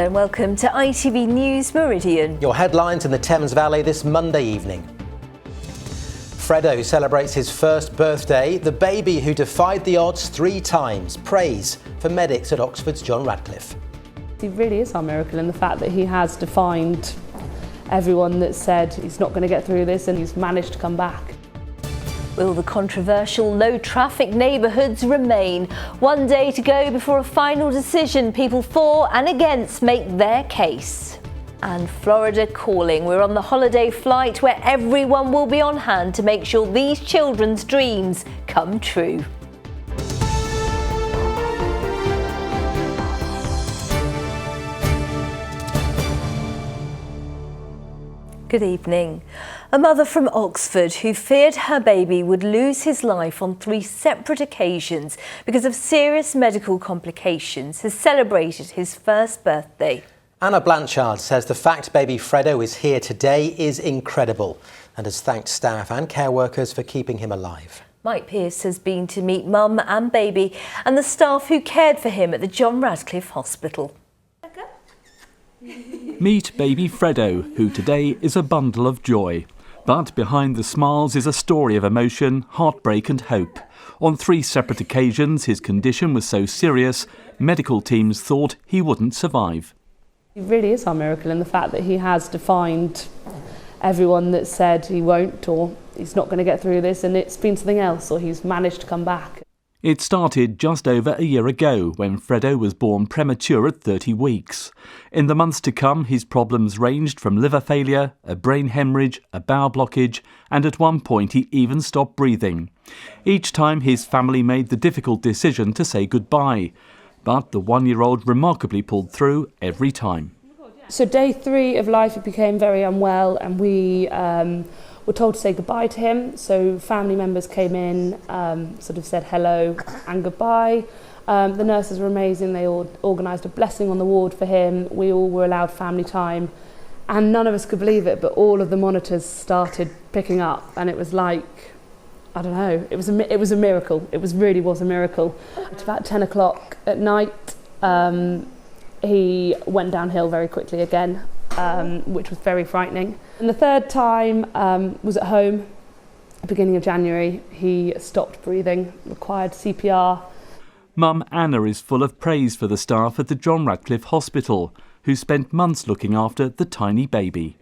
and welcome to ITV News Meridian. Your headlines in the Thames Valley this Monday evening. Fredo celebrates his first birthday. The baby who defied the odds 3 times. Praise for medics at Oxford's John Radcliffe. He really is our miracle in the fact that he has defined everyone that said he's not going to get through this, and he's managed to come back. Will the controversial low-traffic neighbourhoods remain? One day to go before a final decision. People for and against make their case. And Florida calling. We're on the holiday flight where everyone will be on hand to make sure these children's dreams come true. Good evening. A mother from Oxford who feared her baby would lose his life on 3 separate occasions because of serious medical complications has celebrated his first birthday. Anna Blanchard says the fact baby Fredo is here today is incredible and has thanked staff and care workers for keeping him alive. Mike Pearce has been to meet mum and baby and the staff who cared for him at the John Radcliffe Hospital. Meet baby Fredo, who today is a bundle of joy. But behind the smiles is a story of emotion, heartbreak and hope. On 3 separate occasions, his condition was so serious, medical teams thought he wouldn't survive. He really is our miracle in the fact that he has defined everyone that said he won't, or he's not going to get through this, and it's been something else, or he's managed to come back. It started just over a year ago when Fredo was born premature at 30 weeks. In the months to come, his problems ranged from liver failure, a brain hemorrhage, a bowel blockage, and at one point he even stopped breathing. Each time his family made the difficult decision to say goodbye, but the 1-year-old remarkably pulled through every time. So day 3 of life he became very unwell, and we were told to say goodbye to him. So family members came in, sort of said hello and goodbye. The nurses were amazing. They all organised a blessing on the ward for him. We all were allowed family time, and none of us could believe it, but all of the monitors started picking up, and it was like, I don't know, it was a miracle. It really was a miracle. At about 10 o'clock at night, he went downhill very quickly again, which was very frightening. And the 3rd time was at home, beginning of January. He stopped breathing, required CPR. Mum Anna is full of praise for the staff at the John Radcliffe Hospital, who spent months looking after the tiny baby.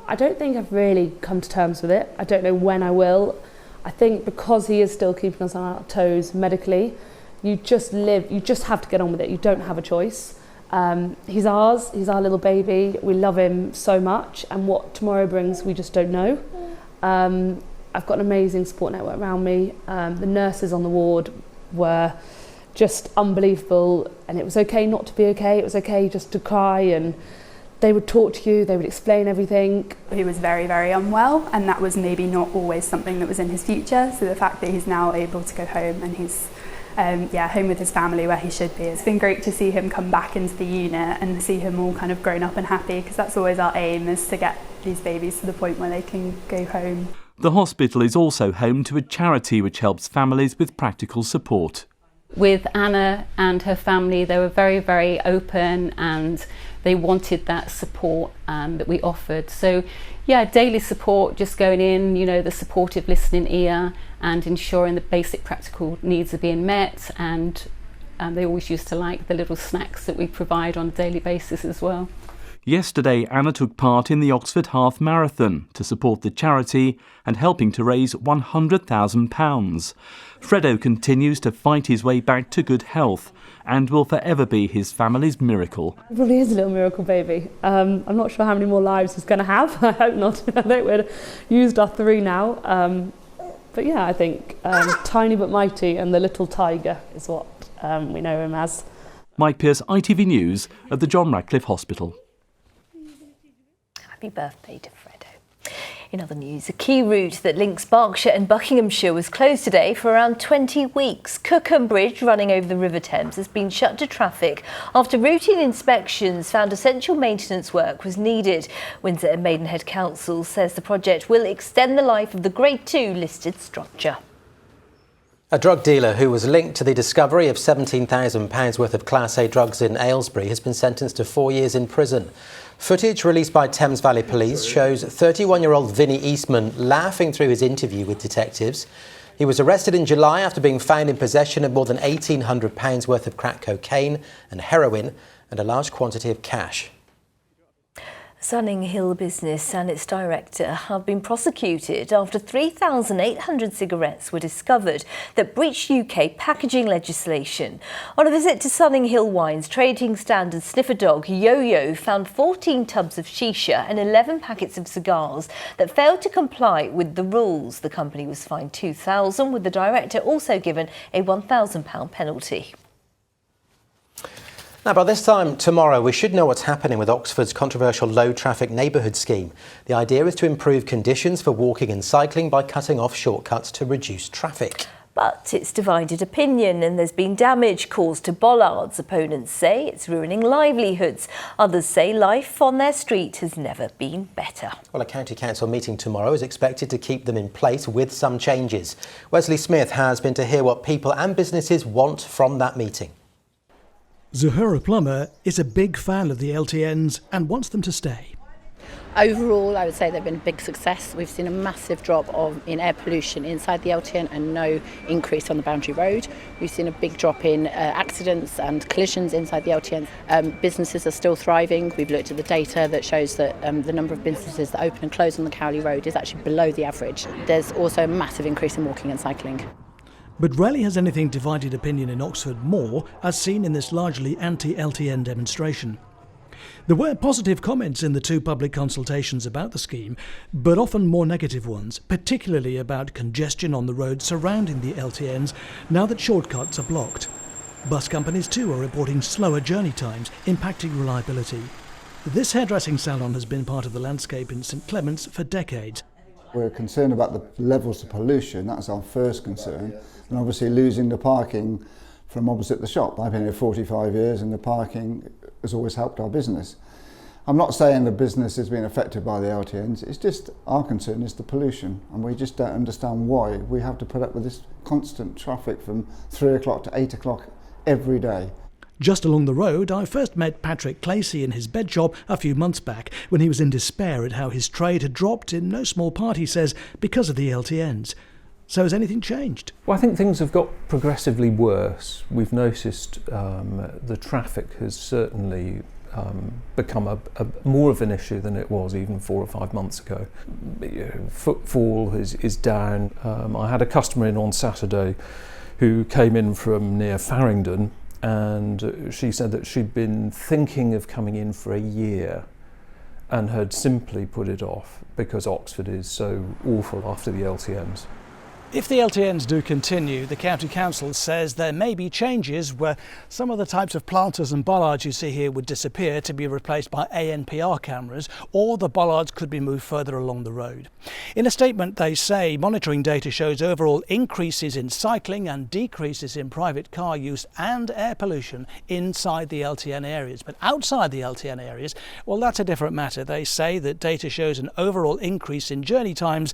I don't think I've really come to terms with it. I don't know when I will. I think because he is still keeping us on our toes medically, you just have to get on with it. You don't have a choice. He's ours, he's our little baby. We love him so much, and what tomorrow brings, we just don't know. I've got an amazing support network around me. The nurses on the ward were just unbelievable, and it was okay not to be okay. It was okay just to cry, and they would talk to you, they would explain everything. He was very, very unwell, and that was maybe not always something that was in his future. So the fact that he's now able to go home and he's home with his family where he should be. It's been great to see him come back into the unit and see him all kind of grown up and happy, because that's always our aim, is to get these babies to the point where they can go home. The hospital is also home to a charity which helps families with practical support. With Anna and her family, they were very, very open, and they wanted that support that we offered. So yeah, daily support, just going in, the supportive listening ear and ensuring the basic practical needs are being met. And they always used to like the little snacks that we provide on a daily basis as well. Yesterday, Anna took part in the Oxford Half Marathon to support the charity and helping to raise £100,000. Fredo continues to fight his way back to good health and will forever be his family's miracle. It really is a little miracle baby. I'm not sure how many more lives he's going to have. I hope not. I think we've used our 3 now. But yeah, I think tiny but mighty and the little tiger is what we know him as. Mike Pearce, ITV News at the John Radcliffe Hospital. Happy birthday to Fredo. In other news, a key route that links Berkshire and Buckinghamshire was closed today for around 20 weeks. Cookham Bridge, running over the River Thames, has been shut to traffic after routine inspections found essential maintenance work was needed. Windsor and Maidenhead Council says the project will extend the life of the Grade 2 listed structure. A drug dealer who was linked to the discovery of £17,000 worth of Class A drugs in Aylesbury has been sentenced to 4 years in prison. Footage released by Thames Valley Police shows 31-year-old Vinnie Eastman laughing through his interview with detectives. He was arrested in July after being found in possession of more than £1,800 worth of crack cocaine and heroin and a large quantity of cash. Sunning Hill business and its director have been prosecuted after 3,800 cigarettes were discovered that breached UK packaging legislation. On a visit to Sunning Hill Wines, trading standard sniffer dog Yo-Yo found 14 tubs of shisha and 11 packets of cigars that failed to comply with the rules. The company was fined £2,000, with the director also given a £1,000 penalty. Now, by this time tomorrow, we should know what's happening with Oxford's controversial low-traffic neighbourhood scheme. The idea is to improve conditions for walking and cycling by cutting off shortcuts to reduce traffic. But it's divided opinion and there's been damage caused to bollards. Opponents say it's ruining livelihoods. Others say life on their street has never been better. Well, a county council meeting tomorrow is expected to keep them in place with some changes. Wesley Smith has been to hear what people and businesses want from that meeting. Zuhura Plummer is a big fan of the LTNs and wants them to stay. Overall, I would say they've been a big success. We've seen a massive drop in air pollution inside the LTN and no increase on the Boundary Road. We've seen a big drop in accidents and collisions inside the LTN. Businesses are still thriving. We've looked at the data that shows that the number of businesses that open and close on the Cowley Road is actually below the average. There's also a massive increase in walking and cycling. But rarely has anything divided opinion in Oxford more, as seen in this largely anti-LTN demonstration. There were positive comments in the two public consultations about the scheme, but often more negative ones, particularly about congestion on the road surrounding the LTNs now that shortcuts are blocked. Bus companies too are reporting slower journey times, impacting reliability. This hairdressing salon has been part of the landscape in St Clement's for decades. We're concerned about the levels of pollution, that's our first concern, and obviously losing the parking from opposite the shop. I've been here 45 years and the parking has always helped our business. I'm not saying the business has been affected by the LTNs, it's just our concern is the pollution, and we just don't understand why we have to put up with this constant traffic from 3 o'clock to 8 o'clock every day. Just along the road, I first met Patrick Clacy in his bed shop a few months back when he was in despair at how his trade had dropped in no small part, he says, because of the LTNs. So has anything changed? Well, I think things have got progressively worse. We've noticed the traffic has certainly become more of an issue than it was even 4 or 5 months ago. Footfall is down. I had a customer in on Saturday who came in from near Farringdon, and she said that she'd been thinking of coming in for a year and had simply put it off because Oxford is so awful after the LTNs. If the LTNs do continue, the County Council says there may be changes where some of the types of planters and bollards you see here would disappear to be replaced by ANPR cameras, or the bollards could be moved further along the road. In a statement, they say monitoring data shows overall increases in cycling and decreases in private car use and air pollution inside the LTN areas. But outside the LTN areas, well, that's a different matter. They say that data shows an overall increase in journey times,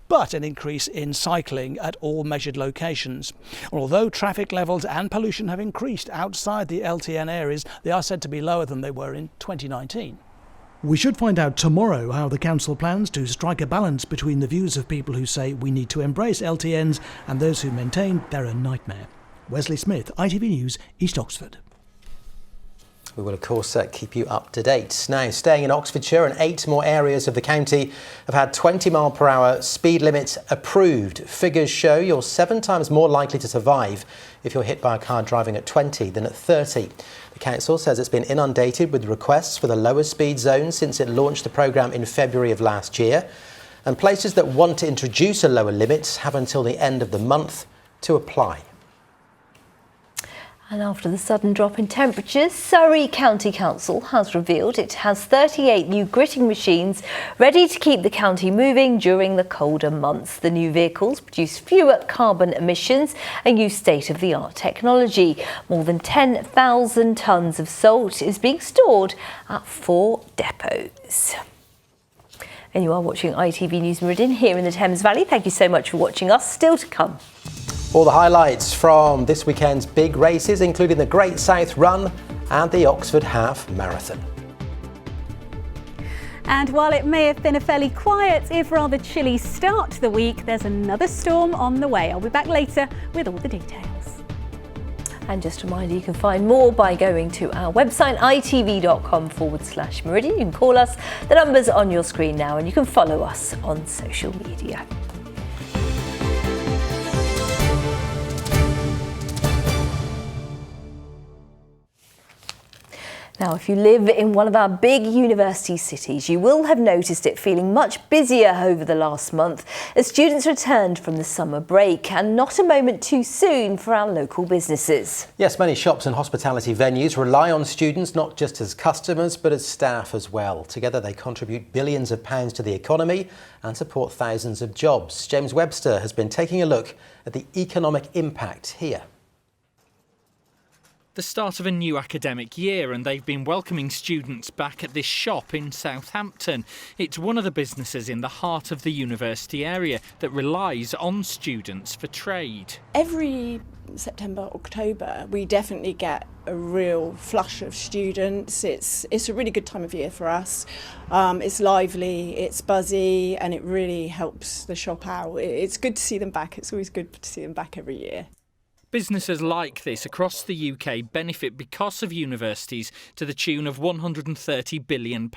but an increase in cycling at all measured locations. Although traffic levels and pollution have increased outside the LTN areas, they are said to be lower than they were in 2019. We should find out tomorrow how the council plans to strike a balance between the views of people who say we need to embrace LTNs and those who maintain they're a nightmare. Wesley Smith, ITV News, East Oxford. We will, of course, keep you up to date. Now, staying in Oxfordshire, and 8 more areas of the county have had 20-mile-per-hour speed limits approved. Figures show you're 7 times more likely to survive if you're hit by a car driving at 20 than at 30. The council says it's been inundated with requests for the lower speed zone since it launched the programme in February of last year. And places that want to introduce a lower limit have until the end of the month to apply. And after the sudden drop in temperatures, Surrey County Council has revealed it has 38 new gritting machines ready to keep the county moving during the colder months. The new vehicles produce fewer carbon emissions and use state-of-the-art technology. More than 10,000 tonnes of salt is being stored at 4 depots. And you are watching ITV News Meridian here in the Thames Valley. Thank you so much for watching us. Still to come. All the highlights from this weekend's big races, including the Great South Run and the Oxford Half Marathon. And while it may have been a fairly quiet, if rather chilly start to the week, there's another storm on the way. I'll be back later with all the details. And just a reminder, you can find more by going to our website, itv.com/Meridian. You can call us. The number's on your screen now, and you can follow us on social media. Now, if you live in one of our big university cities, you will have noticed it feeling much busier over the last month as students returned from the summer break, and not a moment too soon for our local businesses. Yes, many shops and hospitality venues rely on students not just as customers but as staff as well. Together they contribute billions of pounds to the economy and support thousands of jobs. James Webster has been taking a look at the economic impact here. The start of a new academic year, and they've been welcoming students back at this shop in Southampton. It's one of the businesses in the heart of the university area that relies on students for trade. Every September, October, we definitely get a real flush of students. It's a really good time of year for us. It's lively, it's buzzy, and it really helps the shop out. It's good to see them back. It's always good to see them back every year. Businesses like this across the UK benefit because of universities to the tune of £130 billion.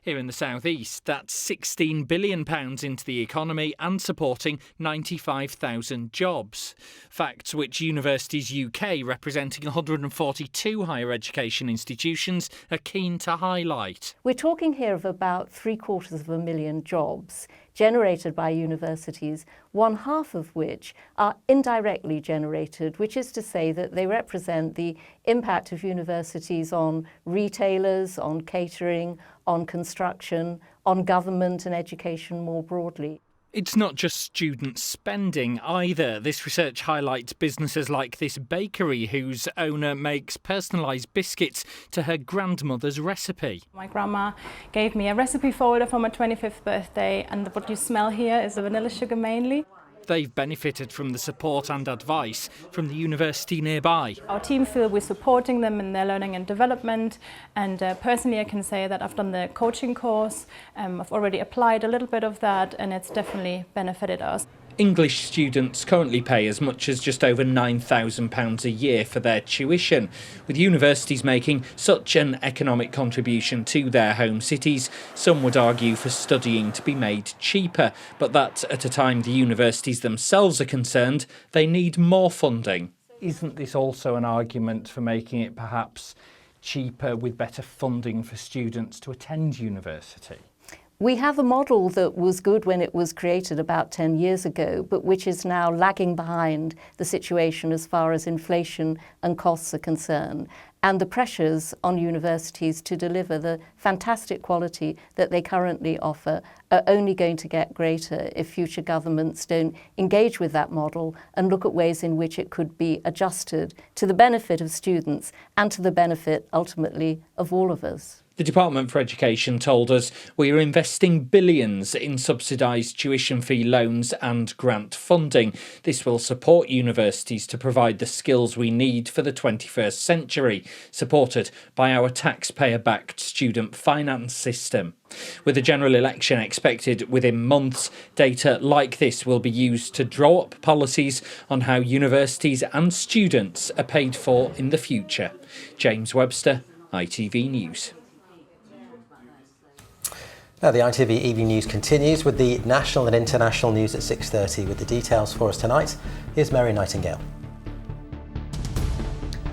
Here in the South East, that's £16 billion into the economy and supporting 95,000 jobs. Facts which Universities UK, representing 142 higher education institutions, are keen to highlight. We're talking here of about 750,000 jobs generated by universities, one half of which are indirectly generated, which is to say that they represent the impact of universities on retailers, on catering, on construction, on government and education more broadly. It's not just student spending either. This research highlights businesses like this bakery whose owner makes personalised biscuits to her grandmother's recipe. My grandma gave me a recipe folder for my 25th birthday, and what you smell here is the vanilla sugar mainly. They've benefited from the support and advice from the university nearby. Our team feel we're supporting them in their learning and development, and personally I can say that I've done the coaching course. I've already applied a little bit of that, and it's definitely benefited us. English students currently pay as much as just over £9,000 a year for their tuition. With universities making such an economic contribution to their home cities, some would argue for studying to be made cheaper, but that at a time the universities themselves are concerned they need more funding. Isn't this also an argument for making it perhaps cheaper with better funding for students to attend university? We have a model that was good when it was created about 10 years ago, but which is now lagging behind the situation as far as inflation and costs are concerned, and the pressures on universities to deliver the fantastic quality that they currently offer are only going to get greater if future governments don't engage with that model and look at ways in which it could be adjusted to the benefit of students and to the benefit, ultimately, of all of us. The Department for Education told us we are investing billions in subsidised tuition fee loans and grant funding. This will support universities to provide the skills we need for the 21st century, supported by our taxpayer-backed student finance system. With a general election expected within months, data like this will be used to draw up policies on how universities and students are paid for in the future. James Webster, ITV News. Now, the ITV Evening News continues with the national and international news at 6:30. With the details for us tonight, here's Mary Nightingale.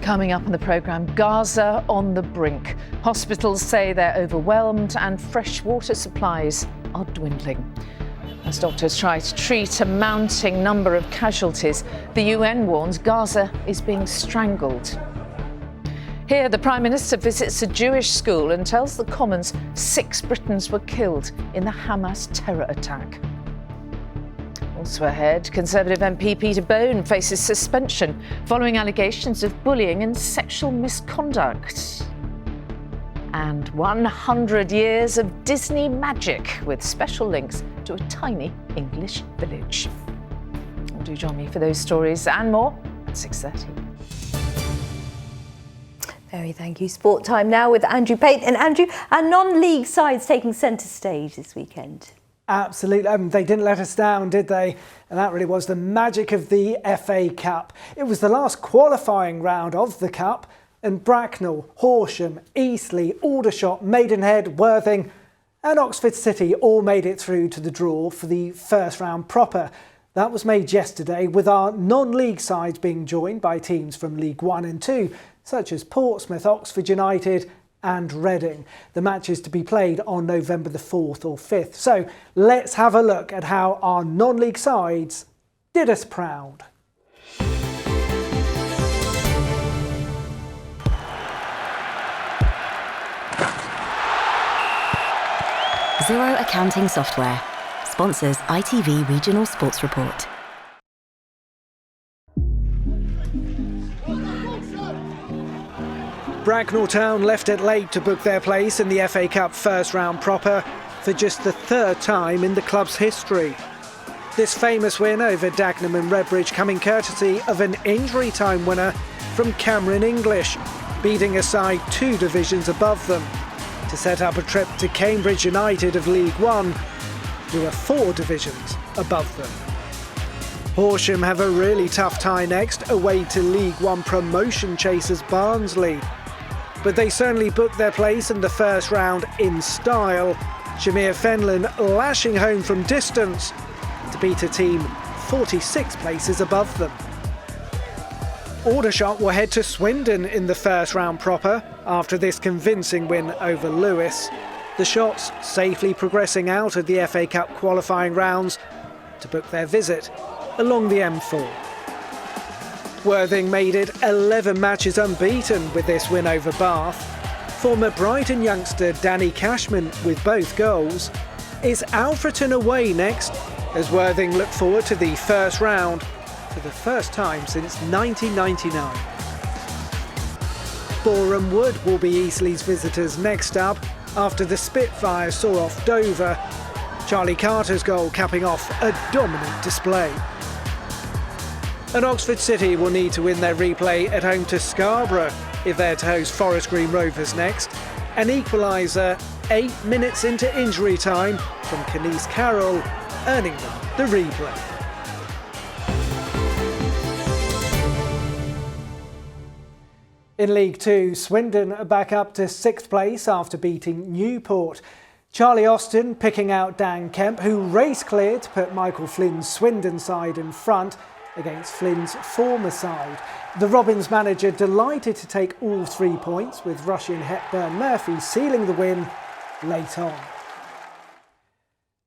Coming up in the programme, Gaza on the brink. Hospitals say they're overwhelmed and fresh water supplies are dwindling. As doctors try to treat a mounting number of casualties, the UN warns Gaza is being strangled. Here, the Prime Minister visits a Jewish school and tells the Commons 6 Britons were killed in the Hamas terror attack. Also ahead, Conservative MP Peter Bone faces suspension following allegations of bullying and sexual misconduct. And 100 years of Disney magic with special links to a tiny English village. Do join me for those stories and more at 6:30. Very thank you. Sport time now with Andrew Pate. And Andrew, our non-league sides taking centre stage this weekend. Absolutely. They didn't let us down, did they? And that really was the magic of the FA Cup. It was the last qualifying round of the Cup, and Bracknell, Horsham, Eastleigh, Aldershot, Maidenhead, Worthing and Oxford City all made it through to the draw for the first round proper. That was made yesterday, with our non-league sides being joined by teams from League 1 and 2, such as Portsmouth, Oxford United and Reading. The match is to be played on November the 4th or 5th. So let's have a look at how our non-league sides did us proud. Xero Accounting Software sponsors ITV Regional Sports Report. Bracknell Town left it late to book their place in the FA Cup first round proper for just the third time in the club's history. This famous win over Dagenham and Redbridge coming courtesy of an injury time winner from Cameron English, beating a side 2 divisions above them, to set up a trip to Cambridge United of League 1, who are 4 divisions above them. Horsham have a really tough tie next, away to League 1 promotion chasers Barnsley. But they certainly booked their place in the first round in style. Shamir Fenlon lashing home from distance to beat a team 46 places above them. Aldershot will head to Swindon in the first round proper after this convincing win over Lewis. The Shots safely progressing out of the FA Cup qualifying rounds to book their visit along the M4. Worthing made it 11 matches unbeaten with this win over Bath. Former Brighton youngster Danny Cashman with both goals. Is Alfreton away next as Worthing look forward to the first round for the first time since 1999. Boreham Wood will be Eastleigh's visitors next up after the Spitfires saw off Dover. Charlie Carter's goal capping off a dominant display. And Oxford City will need to win their replay at home to Scarborough if they're to host Forest Green Rovers next. An equaliser 8 minutes into injury time from Kenise Carroll, earning them the replay. In League 2, Swindon are back up to 6th place after beating Newport. Charlie Austin picking out Dan Kemp, who race cleared to put Michael Flynn's Swindon side in front against Flynn's former side. The Robins manager delighted to take all 3 points, with Russian Hepburn Murphy sealing the win late on.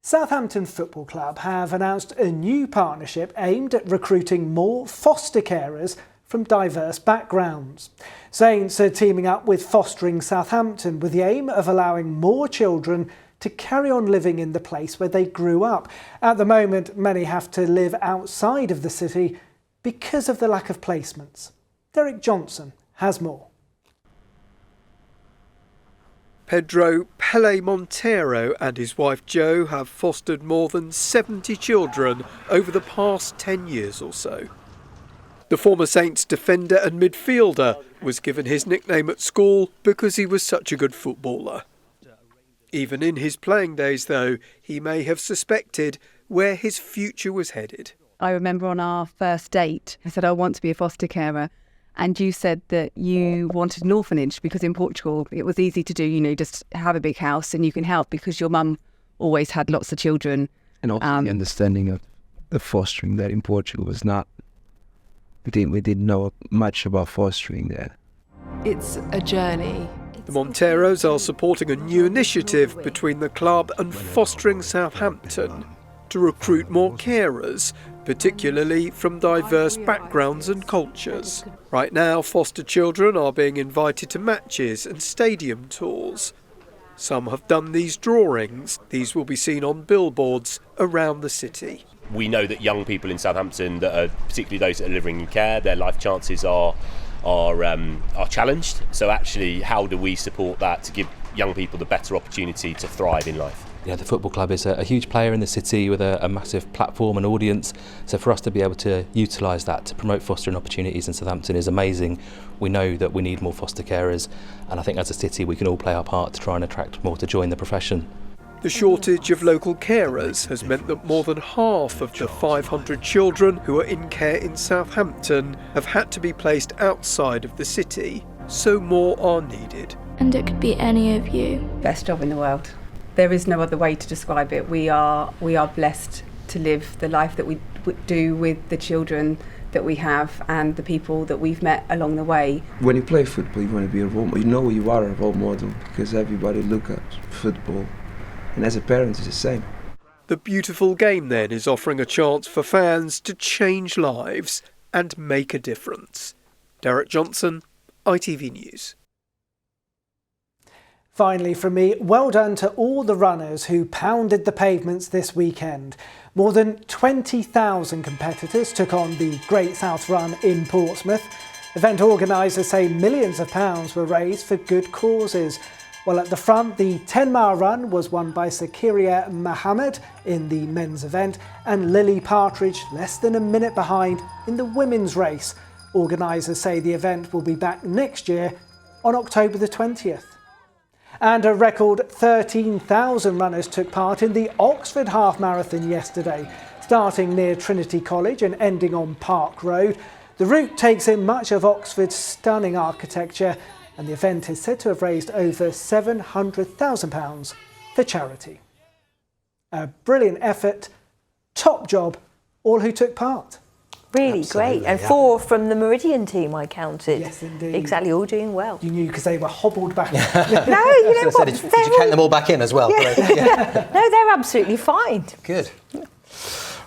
Southampton Football Club have announced a new partnership aimed at recruiting more foster carers from diverse backgrounds. Saints are teaming up with Fostering Southampton with the aim of allowing more children to carry on living in the place where they grew up. At the moment, many have to live outside of the city because of the lack of placements. Derek Johnson has more. Pedro Pele Montero and his wife Jo have fostered more than 70 children over the past 10 years or so. The former Saints defender and midfielder was given his nickname at school because he was such a good footballer. Even in his playing days, though, he may have suspected where his future was headed. I remember on our first date, I said, I want to be a foster carer. And you said that you wanted an orphanage because in Portugal it was easy to do, you know, just have a big house and you can help because your mum always had lots of children. And also the understanding of the fostering that in Portugal was not, we didn't know much about fostering there. It's a journey. The Monteros are supporting a new initiative between the club and Fostering Southampton to recruit more carers, particularly from diverse backgrounds and cultures. Right now, foster children are being invited to matches and stadium tours. Some have done these drawings. These will be seen on billboards around the city. We know that young people in Southampton, that are particularly those that are living in care, their life chances are challenged. So actually, how do we support that to give young people the better opportunity to thrive in life. Yeah, the football club is a huge player in the city with a massive platform and audience. So for us to be able to utilise that to promote fostering opportunities in Southampton is amazing. We know that we need more foster carers, and I think as a city we can all play our part to try and attract more to join the profession. The shortage of local carers has meant that more than half of the 500 children who are in care in Southampton have had to be placed outside of the city, so more are needed. And it could be any of you. Best job in the world. There is no other way to describe it. We are blessed to live the life that we do with the children that we have and the people that we've met along the way. When you play football, you want to be a role model. You know you are a role model because everybody look at football. And as a parent, it's the same. The beautiful game then is offering a chance for fans to change lives and make a difference. Derek Johnson, ITV News. Finally from me, well done to all the runners who pounded the pavements this weekend. More than 20,000 competitors took on the Great South Run in Portsmouth. Event organisers say millions of pounds were raised for good causes. Well, at the front, the 10-mile run was won by Sakiria Mohammed in the men's event and Lily Partridge less than a minute behind in the women's race. Organisers say the event will be back next year on October the 20th. And a record 13,000 runners took part in the Oxford Half Marathon yesterday, starting near Trinity College and ending on Park Road. The route takes in much of Oxford's stunning architecture, and the event is said to have raised over £700,000 for charity. A brilliant effort, top job, all who took part. Really Absolutely, great. And yeah. 4 from the Meridian team, I counted. Yes, indeed. Exactly, all doing well. You knew because they were hobbled back. No, you know what? Did you count them all back in as well? Yeah. No, they're absolutely fine. Good.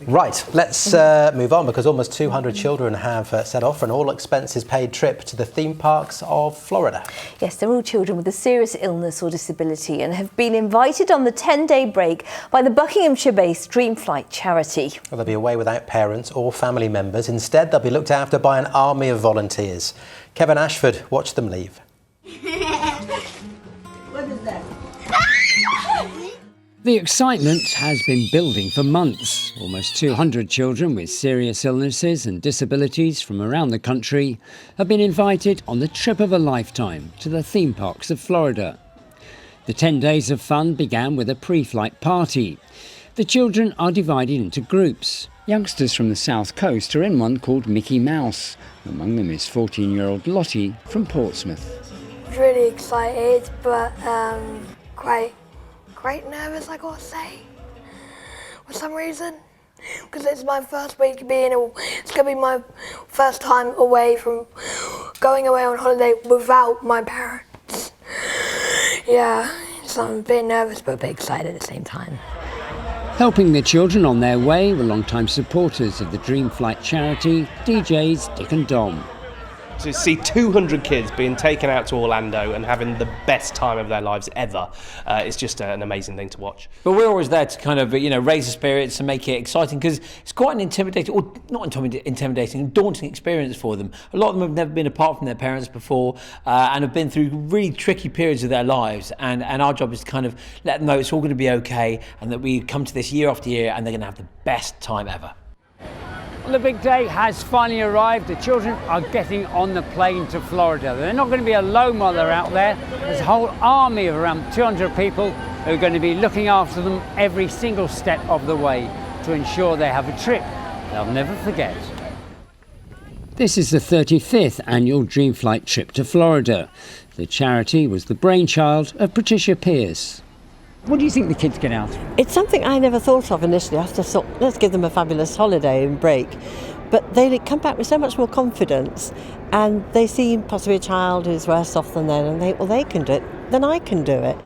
Right, let's move on because almost 200 children have set off for an all-expenses-paid trip to the theme parks of Florida. Yes, they're all children with a serious illness or disability and have been invited on the 10-day break by the Buckinghamshire-based Dreamflight charity. Well, they'll be away without parents or family members. Instead, they'll be looked after by an army of volunteers. Kevin Ashford watched them leave. What is that? The excitement has been building for months. Almost 200 children with serious illnesses and disabilities from around the country have been invited on the trip of a lifetime to the theme parks of Florida. The 10 days of fun began with a pre-flight party. The children are divided into groups. Youngsters from the south coast are in one called Mickey Mouse. Among them is 14-year-old Lottie from Portsmouth. Really excited, but quite nervous, I gotta say, for some reason, because it's my first week it's gonna be my first time going away on holiday without my parents. Yeah, so I'm a bit nervous but a bit excited at the same time. Helping the children on their way were long-time supporters of the Dreamflight charity, DJs Dick and Dom. To see 200 kids being taken out to Orlando and having the best time of their lives ever is just an amazing thing to watch. But we're always there to kind of, raise the spirits and make it exciting because it's quite an intimidating, or not intimidating, daunting experience for them. A lot of them have never been apart from their parents before and have been through really tricky periods of their lives. And our job is to kind of let them know it's all going to be okay and that we come to this year after year and they're going to have the best time ever. Well, the big day has finally arrived. The children are getting on the plane to Florida. They're not going to be alone while they're out there. There's a whole army of around 200 people who are going to be looking after them every single step of the way to ensure they have a trip they'll never forget. This is the 35th annual Dreamflight trip to Florida. The charity was the brainchild of Patricia Pearce. What do you think the kids get out? It's something I never thought of initially. I just thought, let's give them a fabulous holiday and break. But they come back with so much more confidence and they see possibly a child who's worse off than them and they can do it, then I can do it.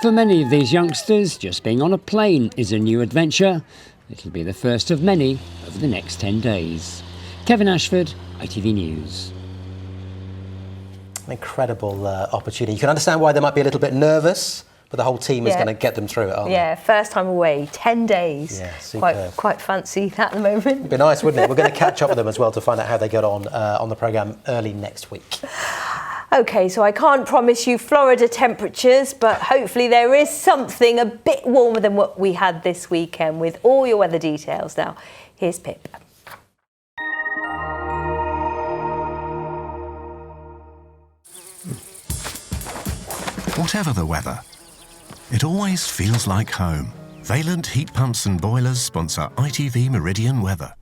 For many of these youngsters, just being on a plane is a new adventure. It'll be the first of many over the next 10 days. Kevin Ashford, ITV News. An incredible opportunity. You can understand why they might be a little bit nervous, but the whole team is going to get them through it, aren't they? First time away, 10 days. Yeah, superb. Quite fancy that at the moment. It'd be nice, wouldn't it? We're going to catch up with them as well to find out how they get on the programme early next week. OK, so I can't promise you Florida temperatures, but hopefully there is something a bit warmer than what we had this weekend with all your weather details. Now, here's Pip. Whatever the weather, it always feels like home. Valent Heat Pumps and Boilers sponsor ITV Meridian Weather.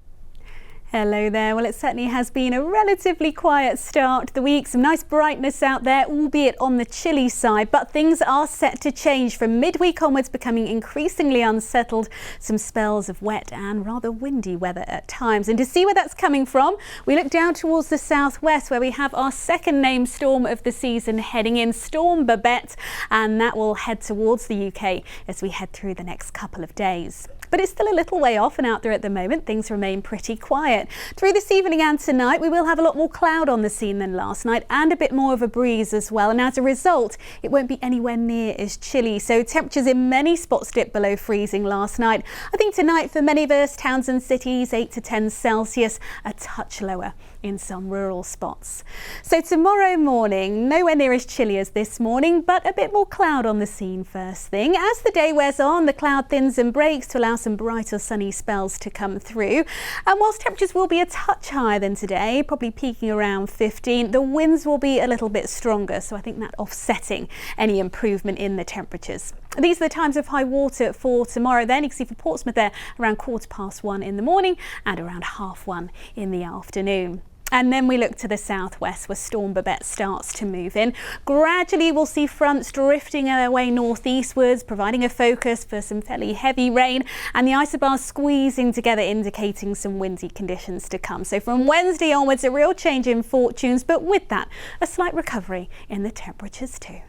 Hello there. Well, it certainly has been a relatively quiet start to the week. Some nice brightness out there, albeit on the chilly side, but things are set to change from midweek onwards, becoming increasingly unsettled. Some spells of wet and rather windy weather at times. And to see where that's coming from, we look down towards the southwest, where we have our second named storm of the season heading in, Storm Babette, and that will head towards the UK as we head through the next couple of days. But it's still a little way off, and out there at the moment things remain pretty quiet. Through this evening and tonight we will have a lot more cloud on the scene than last night, and a bit more of a breeze as well, and as a result it won't be anywhere near as chilly. So temperatures in many spots dipped below freezing last night. I think tonight for many of us towns and cities 8 to 10 Celsius, a touch lower in some rural spots. So tomorrow morning, nowhere near as chilly as this morning, but a bit more cloud on the scene first thing. As the day wears on, the cloud thins and breaks to allow some brighter sunny spells to come through. And whilst temperatures will be a touch higher than today, probably peaking around 15, the winds will be a little bit stronger, so I think that offsetting any improvement in the temperatures. These are the times of high water for tomorrow then. You can see for Portsmouth there around 1:15 in the morning and around 1:30 in the afternoon. And then we look to the southwest, where Storm Babette starts to move in. Gradually we'll see fronts drifting their way northeastwards, providing a focus for some fairly heavy rain, and the isobars squeezing together, indicating some windy conditions to come. So from Wednesday onwards, a real change in fortunes, but with that, a slight recovery in the temperatures too.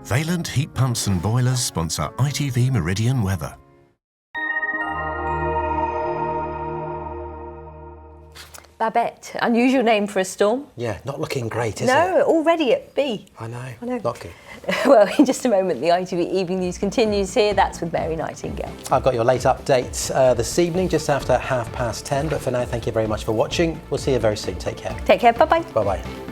Valent Heat Pumps and Boilers sponsor ITV Meridian Weather. Babette, unusual name for a storm. Yeah, not looking great, is it? No, already at B. I know. Not good. Well, in just a moment, the ITV Evening News continues here. That's with Mary Nightingale. I've got your late update this evening, just after 10:30. But for now, thank you very much for watching. We'll see you very soon. Take care. Take care. Bye-bye. Bye-bye.